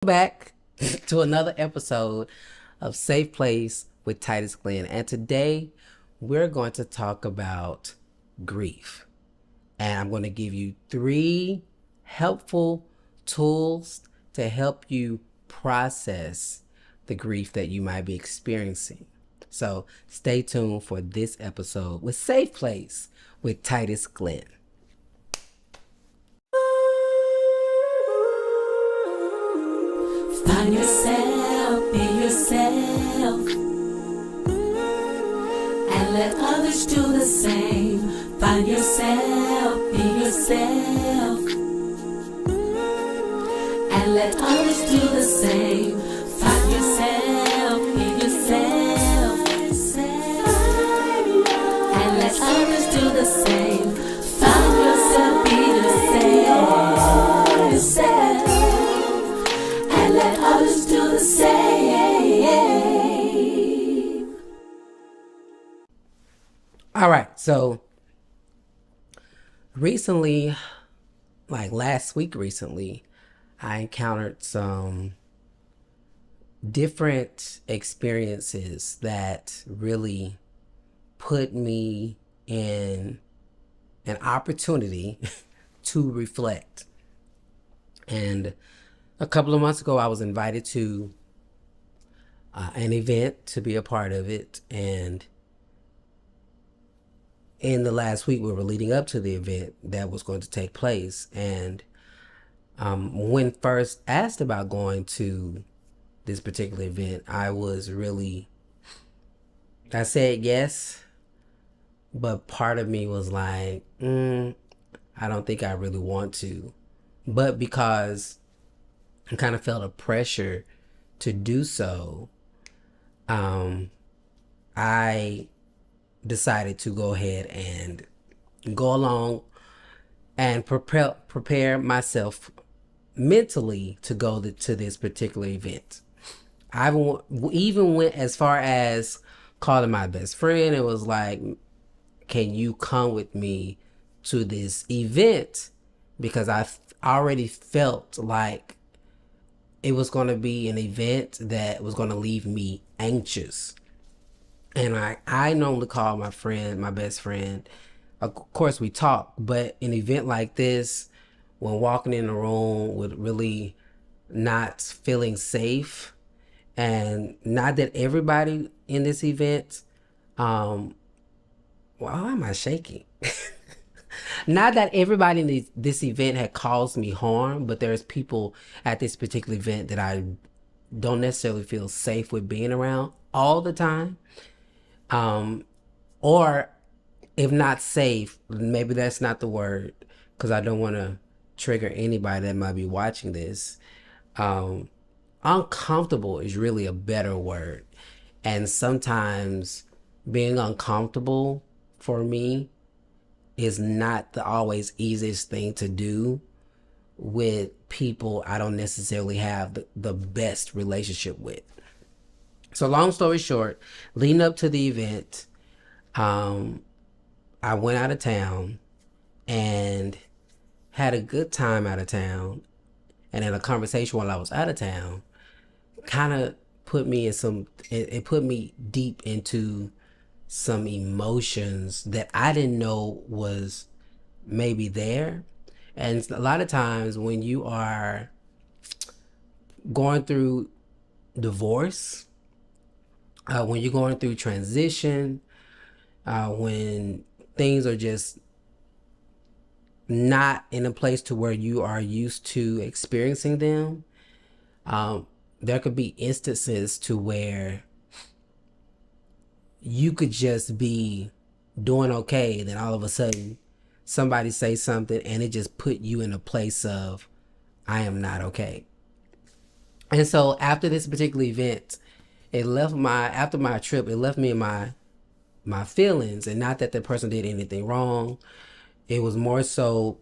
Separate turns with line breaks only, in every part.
Back to another episode of Safe Place with Titus Glenn, and today we're going to talk about grief, and I'm going to give you 3 helpful tools to help you process the grief that you might be experiencing. So stay tuned for this episode with Safe Place with Titus Glenn.
Find yourself, be yourself, and let others do the same. Find yourself, be yourself, and let others do the same. Find yourself, be yourself, and let others do the same. Find yourself, be yourself, and let others do the same.
All right, so recently, like last week recently, I encountered some different experiences that really put me in an opportunity to reflect. And a couple of months ago, I was invited to an event to be a part of it. And in the last week, we were leading up to the event that was going to take place. And when first asked about going to this particular event, I said yes, but part of me was like, I don't think I really want to. But because I kind of felt a pressure to do so, I decided to go ahead and go along and prepare myself mentally to go to this particular event. I even went as far as calling my best friend. It was like, can you come with me to this event? Because I already felt like it was going to be an event that was going to leave me anxious. And I normally call my best friend. Of course, we talk, but an event like this, when walking in the room with really not feeling safe, and not that everybody in this event, why am I shaking? Not that everybody in this event had caused me harm, but there's people at this particular event that I don't necessarily feel safe with being around all the time. Or if not safe, maybe that's not the word, because I don't want to trigger anybody that might be watching this. Uncomfortable is really a better word. And sometimes being uncomfortable for me is not the always easiest thing to do with people I don't necessarily have the best relationship with. So long story short, leading up to the event, I went out of town and had a good time out of town. And in a conversation while I was out of town, kind of put me in it put me deep into some emotions that I didn't know was maybe there. And a lot of times when you are going through divorce, when you're going through transition, when things are just not in a place to where you are used to experiencing them, there could be instances to where you could just be doing okay, and then all of a sudden somebody say something and it just put you in a place of, I am not okay. And so after this particular event, after my trip, it left me in my feelings. And not that the person did anything wrong. It was more so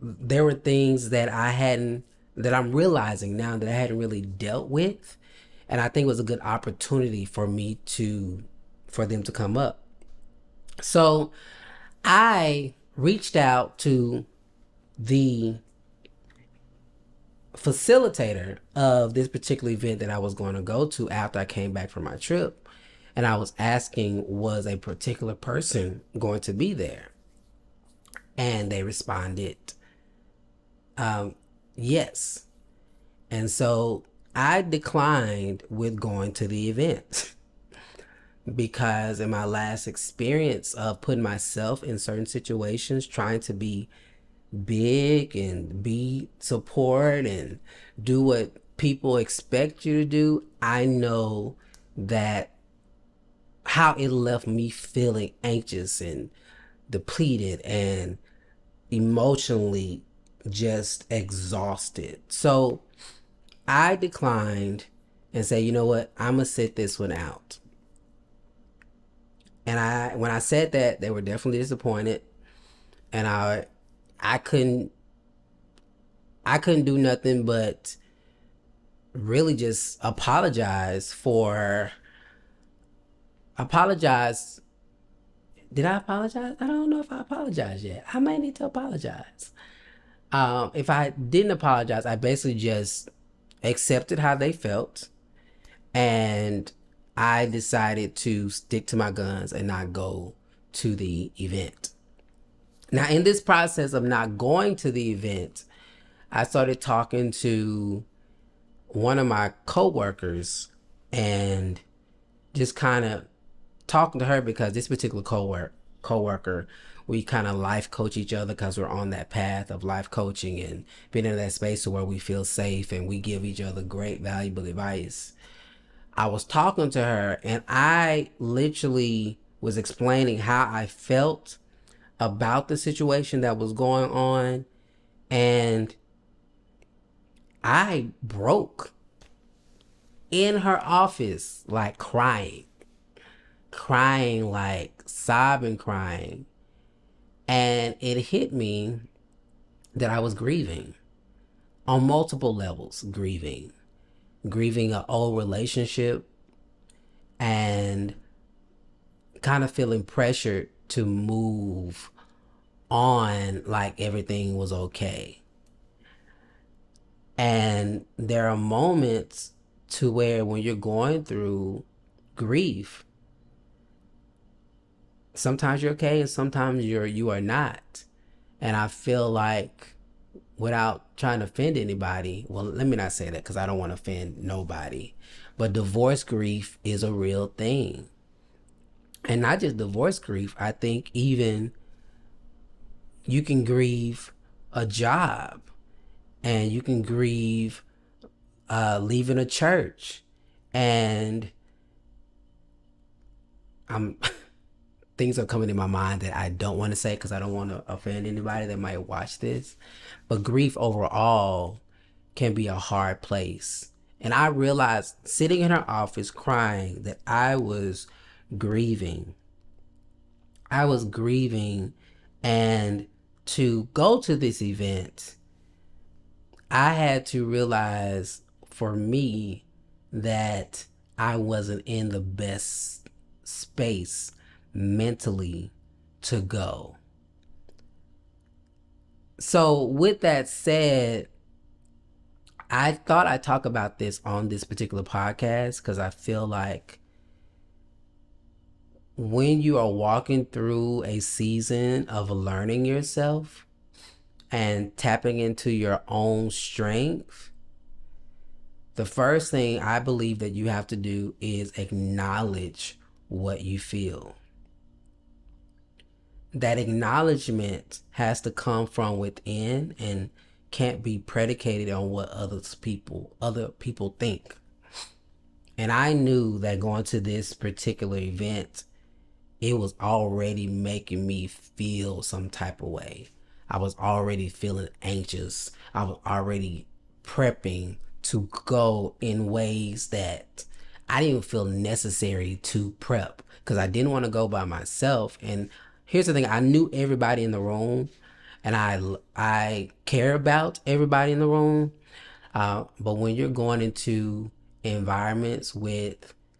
there were things that I'm realizing now that I hadn't really dealt with. And I think it was a good opportunity for them to come up. So I reached out to the facilitator of this particular event that I was going to go to after I came back from my trip. And I was asking, was a particular person going to be there? And they responded, yes. And so I declined with going to the event because in my last experience of putting myself in certain situations, trying to be big and be support and do what people expect you to do, I know that how it left me feeling anxious and depleted and emotionally just exhausted. So I declined and said, you know what, I'm gonna sit this one out. And when I said that, they were definitely disappointed, and I couldn't do nothing but really just apologize. Did I apologize? I don't know if I apologized yet. I may need to apologize. If I didn't apologize, I basically just accepted how they felt, and I decided to stick to my guns and not go to the event. Now, in this process of not going to the event, I started talking to one of my coworkers and just kind of talking to her, because this particular coworker, we kind of life coach each other because we're on that path of life coaching and being in that space where we feel safe and we give each other great valuable advice. I was talking to her and I literally was explaining how I felt about the situation that was going on, and I broke in her office, like crying, like sobbing, crying. And it hit me that I was grieving on multiple levels, grieving an old relationship and kind of feeling pressured to move on like everything was okay. And there are moments to where when you're going through grief, sometimes you're okay and sometimes you are not. And I feel like, without trying to offend anybody, well, let me not say that because I don't want to offend nobody, but divorce grief is a real thing. And not just divorce grief, I think even you can grieve a job, and you can grieve leaving a church, and I'm things are coming in my mind that I don't want to say because I don't want to offend anybody that might watch this. But grief overall can be a hard place. And I realized sitting in her office crying that I was grieving. And to go to this event, I had to realize for me that I wasn't in the best space mentally to go. So with that said, I thought I'd talk about this on this particular podcast because I feel like when you are walking through a season of learning yourself and tapping into your own strength, the first thing I believe that you have to do is acknowledge what you feel. That acknowledgement has to come from within and can't be predicated on what other people think. And I knew that going to this particular event, it was already making me feel some type of way. I was already feeling anxious. I was already prepping to go in ways that I didn't feel necessary to prep because I didn't want to go by myself. And here's the thing, I knew everybody in the room, and I care about everybody in the room. But when you're going into environments when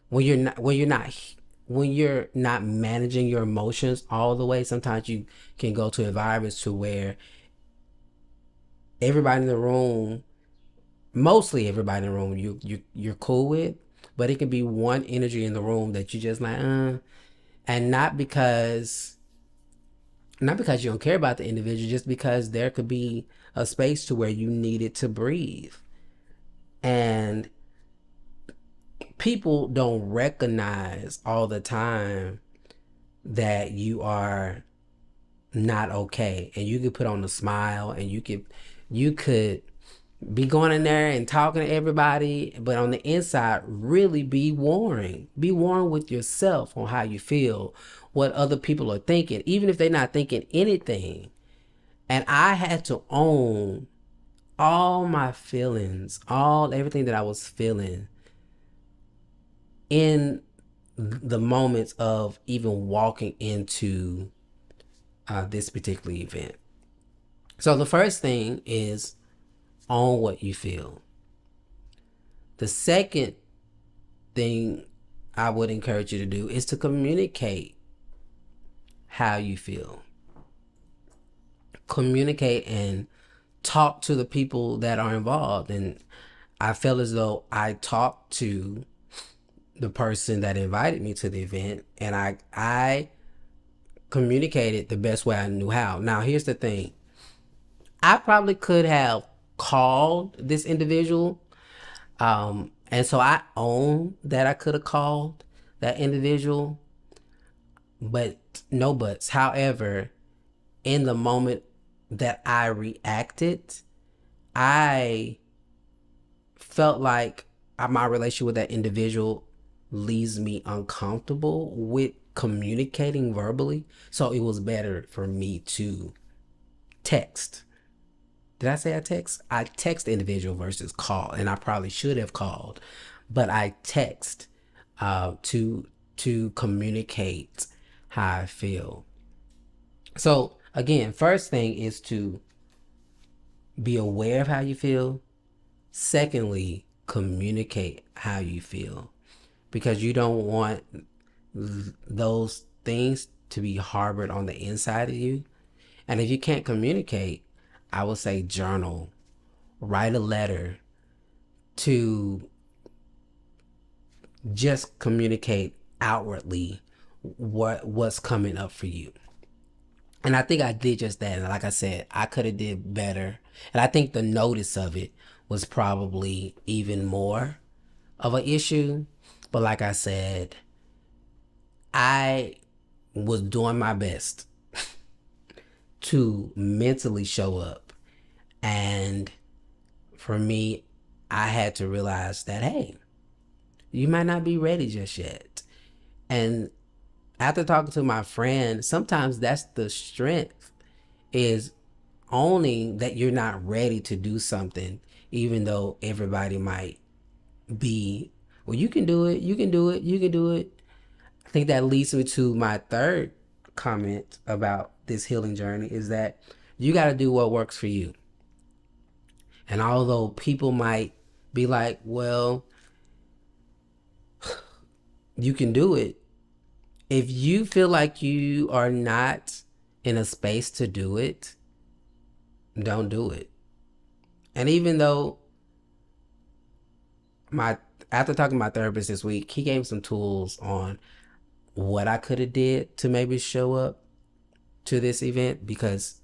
you're not managing your emotions all the way, sometimes you can go to environments to where everybody in the room mostly everybody in the room you're cool with, but it can be one energy in the room that you just like, and not because you don't care about the individual, just because there could be a space to where you needed to breathe. And people don't recognize all the time that you are not okay, and you could put on a smile, and you could be going in there and talking to everybody, but on the inside really be warring with yourself on how you feel, what other people are thinking, even if they're not thinking anything. And I had to own all my feelings, all everything that I was feeling in the moments of even walking into this particular event. So the first thing is own what you feel. The second thing I would encourage you to do is to communicate how you feel. Communicate and talk to the people that are involved. And I felt as though I talked to the person that invited me to the event, and I communicated the best way I knew how. Now, here's the thing. I probably could have called this individual. And so I own that I could have called that individual, but no buts. However, in the moment that I reacted, I felt like my relationship with that individual leaves me uncomfortable with communicating verbally. So it was better for me to text. Did I say I text? I text the individual versus call, and I probably should have called, but I text to communicate how I feel. So again, first thing is to be aware of how you feel. Secondly, communicate how you feel, because you don't want those things to be harbored on the inside of you. And if you can't communicate, I would say journal, write a letter to just communicate outwardly what's coming up for you. And I think I did just that. And like I said, I could have did better. And I think the notice of it was probably even more of an issue. But like I said, I was doing my best to mentally show up. And for me, I had to realize that, hey, you might not be ready just yet. And after talking to my friend, sometimes that's the strength, is owning that you're not ready to do something, even though everybody might be, well, you can do it, you can do it, you can do it. I think that leads me to my third comment about this healing journey, is that you got to do what works for you. And although people might be like, well, you can do it, if you feel like you are not in a space to do it, don't do it. And even though after talking to my therapist this week, he gave some tools on what I could have did to maybe show up to this event, because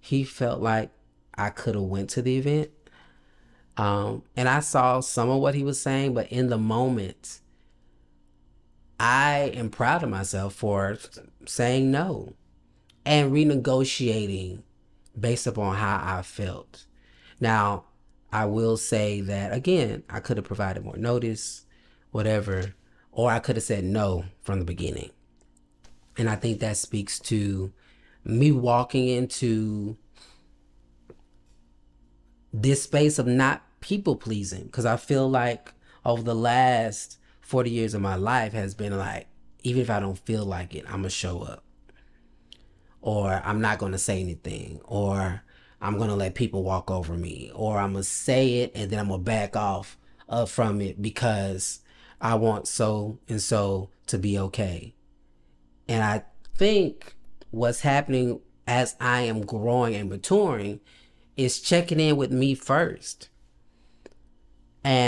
he felt like I could have went to the event. And I saw some of what he was saying, but in the moment, I am proud of myself for saying no and renegotiating based upon how I felt. Now, I will say that, again, I could have provided more notice, whatever, or I could have said no from the beginning. And I think that speaks to me walking into this space of not people pleasing, because I feel like over the last 40 years of my life has been like, even if I don't feel like it, I'm gonna show up, or I'm not gonna say anything, or I'm gonna let people walk over me, or I'm gonna say it and then I'm gonna back off from it because I want so and so to be okay. And I think what's happening as I am growing and maturing is checking in with me first.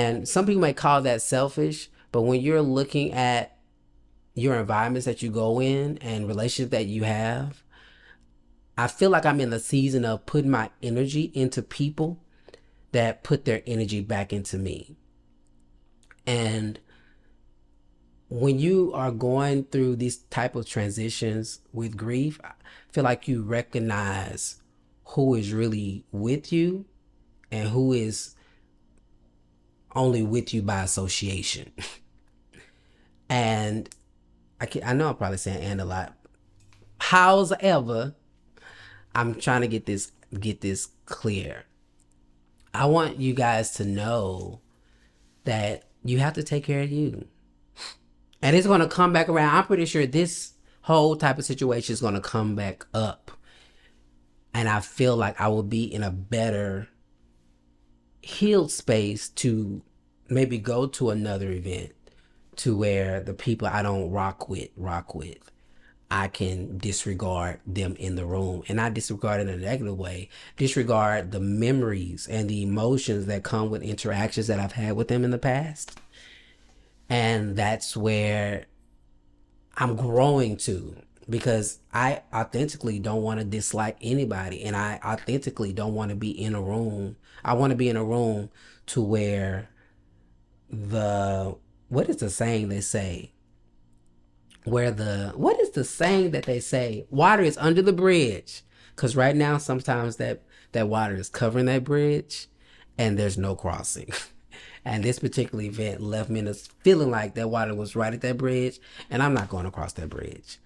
And some people may call that selfish, but when you're looking at your environments that you go in and relationships that you have, I feel like I'm in the season of putting my energy into people that put their energy back into me. And when you are going through these type of transitions with grief, I feel like you recognize who is really with you and who is only with you by association. And I know I'm probably saying "and" a lot. However, I'm trying to get this clear. I want you guys to know that you have to take care of you. And it's going to come back around. I'm pretty sure this whole type of situation is going to come back up. And I feel like I will be in a better healed space to maybe go to another event to where the people I don't rock with. I can disregard them in the room, and not disregard in a negative way. Disregard the memories and the emotions that come with interactions that I've had with them in the past. And that's where I'm growing to, because I authentically don't want to dislike anybody, and I authentically don't want to be in a room. I want to be in a room to where what is the saying they say? What is the saying that they say? Water is under the bridge. Because right now, sometimes that water is covering that bridge and there's no crossing. And this particular event left me in a feeling like that water was right at that bridge, and I'm not going across that bridge.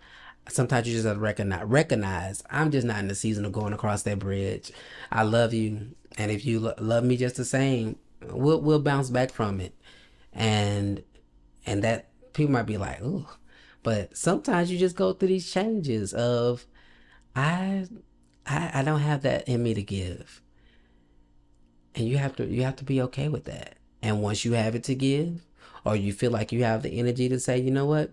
Sometimes you just have to recognize I'm just not in the season of going across that bridge. I love you, and if you love me just the same, we'll bounce back from it. And that people might be like, ooh, but sometimes you just go through these changes of I don't have that in me to give, and you have to be okay with that. And once you have it to give, or you feel like you have the energy to say, you know what,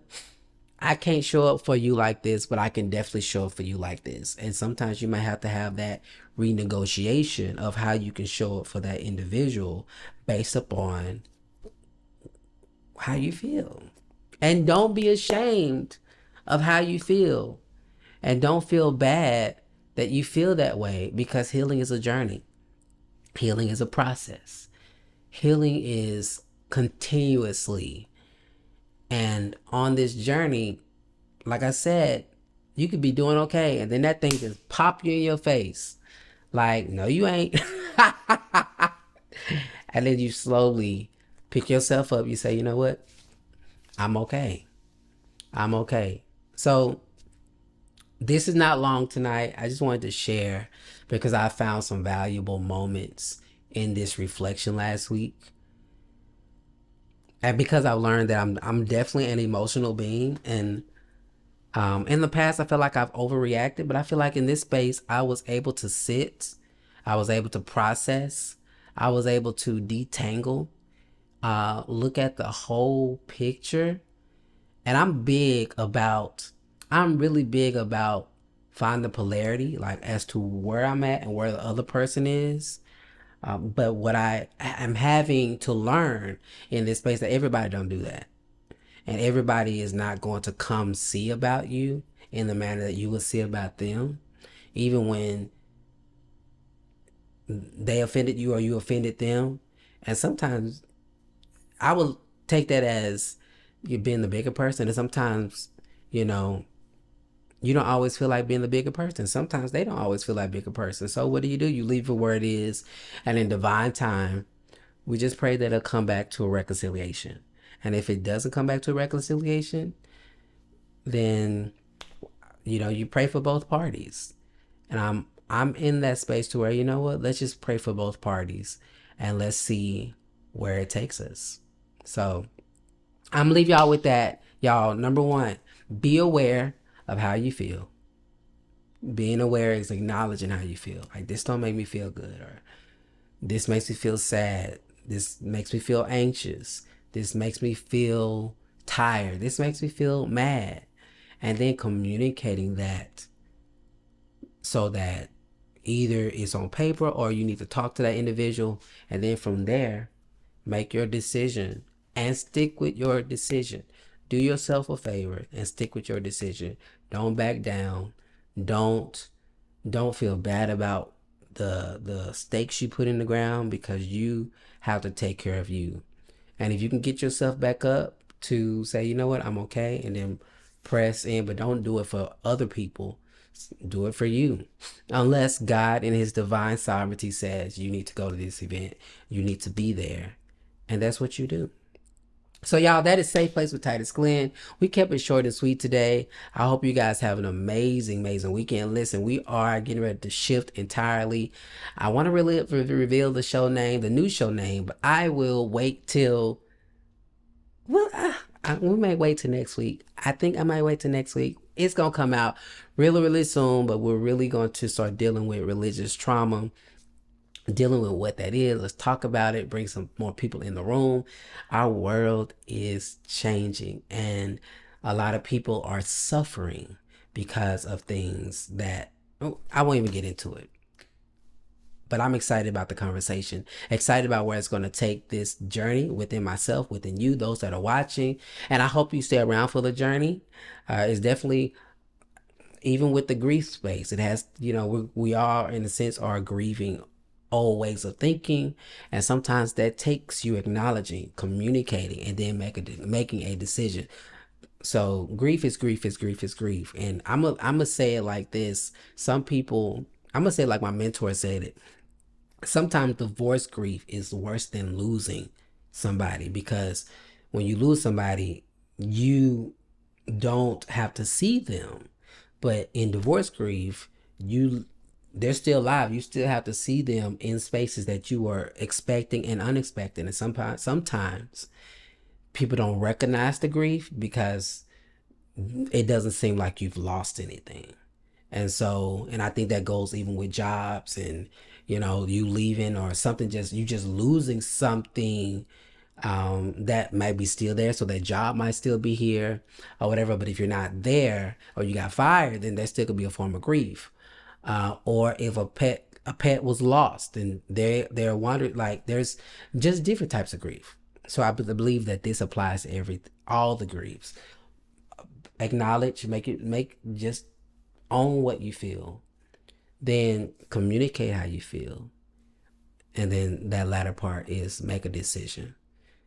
I can't show up for you like this, but I can definitely show up for you like this. And sometimes you might have to have that renegotiation of how you can show up for that individual based upon how you feel. And don't be ashamed of how you feel. And don't feel bad that you feel that way, because healing is a journey. Healing is a process. Healing is continuously. And on this journey, like I said, you could be doing okay, and then that thing just pop you in your face. Like, no, you ain't. And then you slowly pick yourself up. You say, you know what? I'm okay. I'm okay. So this is not long tonight. I just wanted to share because I found some valuable moments in this reflection last week. And because I've learned that I'm definitely an emotional being, and in the past I feel like I've overreacted, but I feel like in this space I was able to sit, I was able to process, I was able to detangle, look at the whole picture. And I'm really big about finding polarity, like as to where I'm at and where the other person is. But what I am having to learn in this space, that everybody don't do that. And everybody is not going to come see about you in the manner that you would see about them. Even when they offended you or you offended them. And sometimes I will take that as you being the bigger person. And sometimes, you know, you don't always feel like being the bigger person. Sometimes they don't always feel like bigger person. So what do? You leave it where it is. And in divine time, we just pray that it'll come back to a reconciliation. And if it doesn't come back to a reconciliation, then, you pray for both parties. And I'm in that space to where, you know what, let's just pray for both parties and let's see where it takes us. So I'm gonna leave y'all with that. Y'all, number one, be aware of how you feel. Being aware is acknowledging how you feel. Like, this don't make me feel good, or this makes me feel sad. This makes me feel anxious. This makes me feel tired. This makes me feel mad. And then communicating that so that either it's on paper or you need to talk to that individual. And then from there, Make your decision and stick with your decision. Do yourself a favor and stick with your decision. Don't back down. Don't don't feel bad about the stakes you put in the ground, because you have to take care of you. And if you can get yourself back up to say, you know what, I'm okay, and then press in, but don't do it for other people. Do it for you. Unless God in his divine sovereignty says you need to go to this event, you need to be there. And that's what you do. So y'all, that is Safe Place with Titus Glenn. We kept it short and sweet today. I hope you guys have an amazing weekend. Listen, we are getting ready to shift entirely. I want to really reveal the show name, the new show name, but I will wait till, well, we may wait till next week. I think I might wait till next week. It's going to come out really soon, but we're really going to start dealing with religious trauma, dealing with what that is. Let's talk about it, bring some more people in the room. Our world is changing, and a lot of people are suffering because of things that, I won't even get into it. But I'm excited about the conversation, excited about where it's going to take this journey within myself, within you, those that are watching. And I hope you stay around for the journey. It's definitely, even with the grief space, it has, we are, in a sense, are grieving old ways of thinking, and sometimes that takes you acknowledging, communicating, and then making a decision. So grief is grief is grief is grief. And I'm gonna say it like this. Some people, I'm gonna say it like my mentor said it. Sometimes divorce grief is worse than losing somebody, because when you lose somebody, you don't have to see them. But in divorce grief, they're still alive. You still have to see them in spaces that you were expecting and unexpected. And sometimes people don't recognize the grief because it doesn't seem like you've lost anything. And so, and I think that goes even with jobs and, you leaving or something, you just losing something that might be still there. So that job might still be here or whatever. But if you're not there or you got fired, then there still could be a form of grief. Or if a pet was lost, and they're wondering, like, there's just different types of grief. So I believe that this applies to all the griefs. Acknowledge, just own what you feel, then communicate how you feel, and then that latter part is make a decision.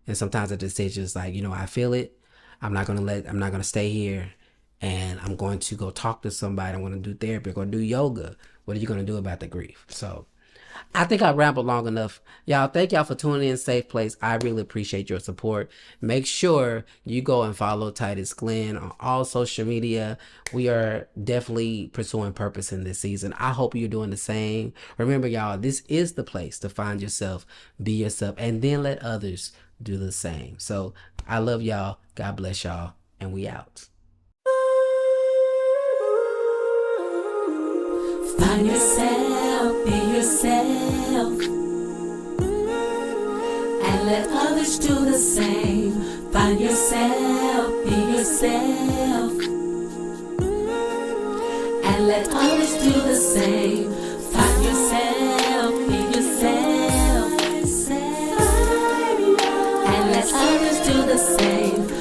And sometimes the decision is like, I feel it. I'm not gonna stay here, and I'm going to go talk to somebody. I'm going to do therapy. I'm going to do yoga. What are you going to do about the grief? So I think I rambled long enough. Y'all, thank y'all for tuning in. Safe Place. I really appreciate your support. Make sure you go and follow Titus Glenn on all social media. We are definitely pursuing purpose in this season. I hope you're doing the same. Remember, y'all, this is the place to find yourself, be yourself, and then let others do the same. So I love y'all. God bless y'all. And we out.
Find yourself, be yourself, and let others do the same. Find yourself, be yourself, and let others do the same. Find yourself, be yourself, and let others do the same.